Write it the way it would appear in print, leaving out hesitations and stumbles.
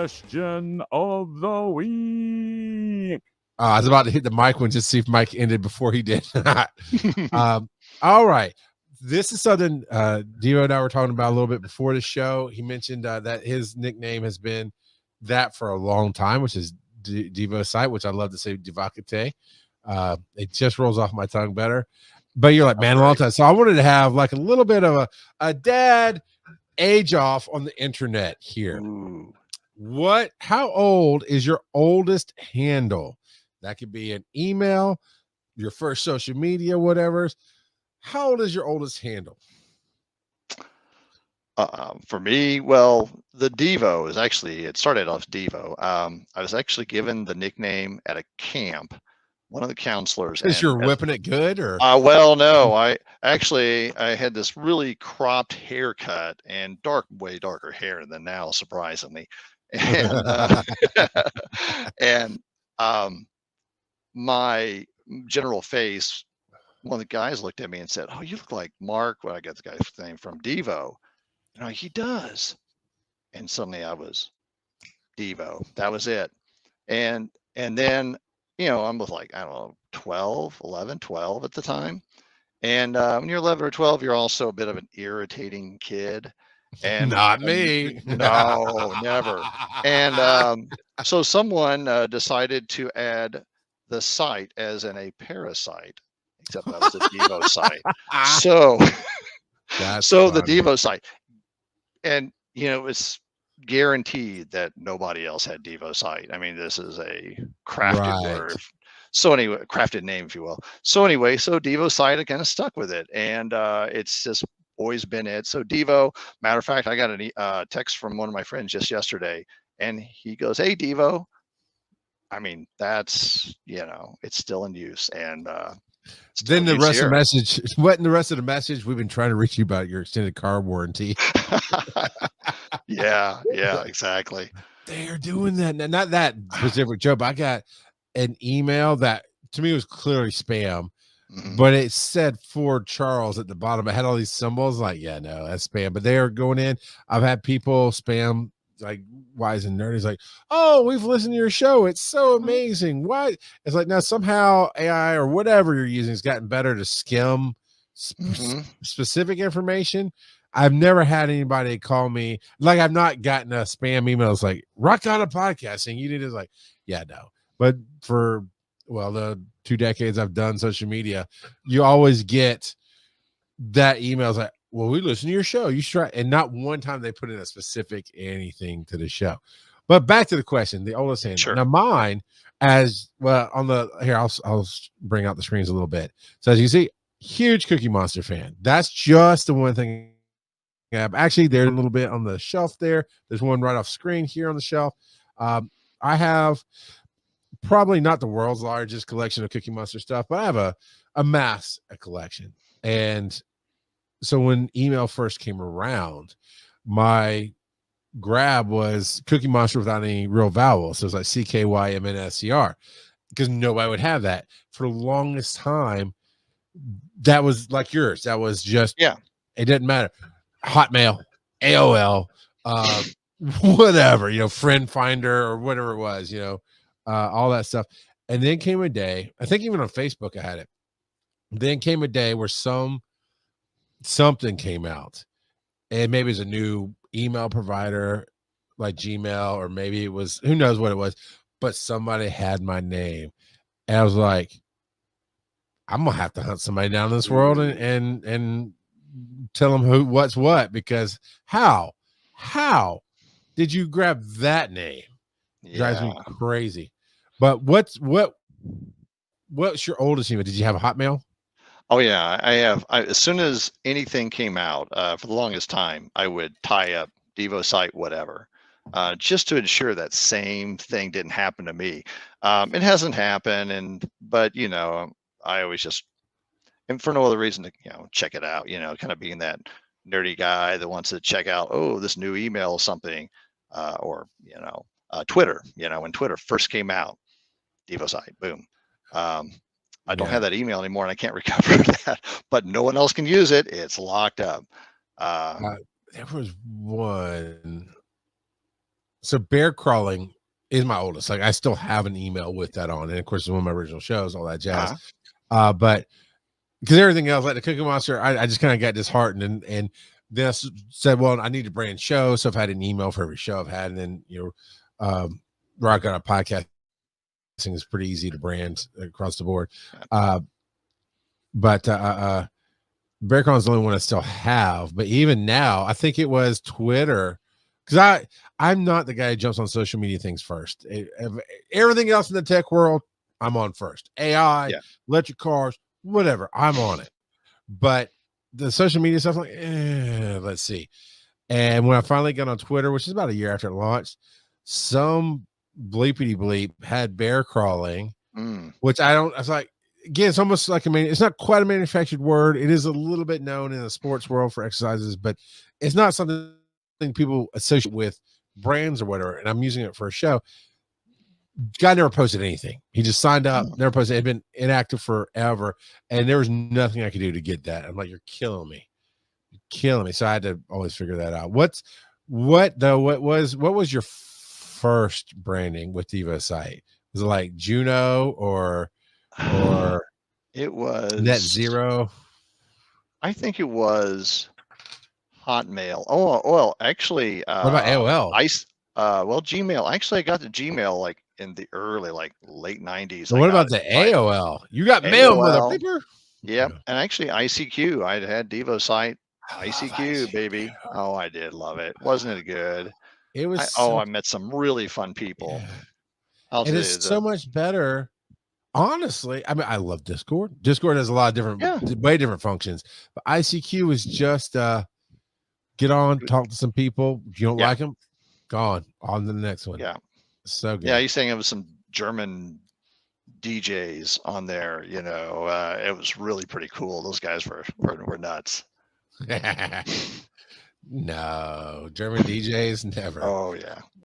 question of the week. I was about to hit the mic one just to see if Mike ended before he did. All right. This is something Dio and I were talking about a little bit before the show. He mentioned that his nickname has been that for a long time, which is Devocite, which I love to say Devocite. It just rolls off my tongue better. But you're like, man, a long time. So I wanted to have like a little bit of a dad age off on the internet here. Ooh. How old is your oldest handle? That could be an email, your first social media, whatever. How old is your oldest handle? For me, well, the Devo is actually, it started off Devo. I was actually given the nickname at a camp. One of the counselors. Because you're whipping it good, or? Well, no, I had this really cropped haircut and way darker hair than now, surprisingly. And, my general face, one of the guys looked at me and said, "Oh, you look like Mark." Well, I got the guy's name from Devo. He does. And suddenly I was Devo. That was it. And then, I'm with like, I don't know, 12 at the time. And when you're 11 or 12, you're also a bit of an irritating kid. And not me. No, never. And so someone decided to add the site as a parasite, except that was a Devo site. So, the Devo site. And, it's guaranteed that nobody else had Devocite. I mean, this is a crafted word. So anyway, crafted name, if you will. So anyway, Devocite, I kind of stuck with it, and it's just always been it. So Devo, matter of fact, I got a text from one of my friends just yesterday, and he goes, "Hey, Devo." I mean, that's, it's still in use, and then the rest of the message, what in the rest of the message, we've been trying to reach you about your extended car warranty. yeah, exactly. They're doing that. Not that specific joke, but I got an email that to me was clearly spam, but it said for Charles at the bottom. It had all these symbols like, yeah, no, that's spam, but they are going in. I've had people spam like Wise and Nerdy is like, "Oh, we've listened to your show. It's so amazing." Why? It's like, now somehow AI or whatever you're using has gotten better to skim specific information. I've never had anybody call me, like, I've not gotten a spam email. It's like, "Rock on a podcasting. You need to," like, yeah, no. But for, the 2 decades I've done social media, you always get that email. It's like, "Well, we listen to your show. You should try." And not one time they put in a specific anything to the show. But back to the question, the oldest handle. Sure. Now mine, as well, I'll bring out the screens a little bit. So as you see, huge Cookie Monster fan. That's just the one thing. Actually, there's a little bit on the shelf there. There's one right off screen here on the shelf. I have probably not the world's largest collection of Cookie Monster stuff, but I have a collection. And so when email first came around, my grab was Cookie Monster without any real vowels. So it was like CKYMNSCR, because nobody would have that. For the longest time, that was like yours. That was just, it didn't matter. Hotmail, AOL, whatever, Friend Finder or whatever it was, all that stuff. And then came a day, I think even on Facebook I had it. Then came a day where something came out, and maybe it's a new email provider like Gmail, or maybe it was, who knows what it was, but somebody had my name, and I was like, I'm gonna have to hunt somebody down in this world and tell them what's what, because how did you grab that name? Drives me crazy. But what's your oldest email? Did you have a Hotmail? Oh yeah, I have. As soon as anything came out, for the longest time, I would tie up Devocite, whatever, just to ensure that same thing didn't happen to me. It hasn't happened, but I always just, and for no other reason, to check it out. Kind of being that nerdy guy that wants to check out, oh, this new email, something, or Twitter. When Twitter first came out, Devocite, boom. I don't have that email anymore, and I can't recover that, but no one else can use it. It's locked up. There was one. So bear crawling is my oldest. Like I still have an email with that on, and of course, it's one of my original shows, all that jazz. But because everything else, like the Cookie Monster, I just kind of got disheartened, and then I said, well, I need to brand shows, so I've had an email for every show I've had, and then Rock on a podcast is pretty easy to brand across the board. But bear crawling is the only one I still have. But even now, I think it was Twitter, because I'm not the guy who jumps on social media things first. Everything else in the tech world, I'm on first. AI, electric cars, whatever, I'm on it. But the social media stuff, like, let's see. And when I finally got on Twitter, which is about a year after it launched, some bleepity bleep had bear crawling, which I was like, again, it's almost like it's not quite a manufactured word. It is a little bit known in the sports world for exercises, but it's not something people associate with brands or whatever. And I'm using it for a show. Guy never posted anything. He just signed up, never posted. It had been inactive forever, and there was nothing I could do to get that. I'm like, you're killing me. You're killing me. So I had to always figure that out. What was your first branding with Devocite? Was it like Juno or it was Net Zero? I think it was Hotmail. Oh, well, actually, what about AOL? Well, Gmail. Actually, I got the Gmail like in the early, like late 90s. So what about the AOL? You got mail, motherfucker. Yep. And actually, ICQ. I had Devocite. ICQ, baby. Oh, I did love it. Wasn't it good? It was. I met some really fun people. And it's so much better. Honestly, I mean, I love Discord. Discord has a lot of different, way different functions. But ICQ is just get on, talk to some people. If you don't like them, gone on to the next one. Yeah. So good. Yeah, you're saying it was some German DJs on there, it was really pretty cool. Those guys were nuts. No, German DJs never. Oh yeah.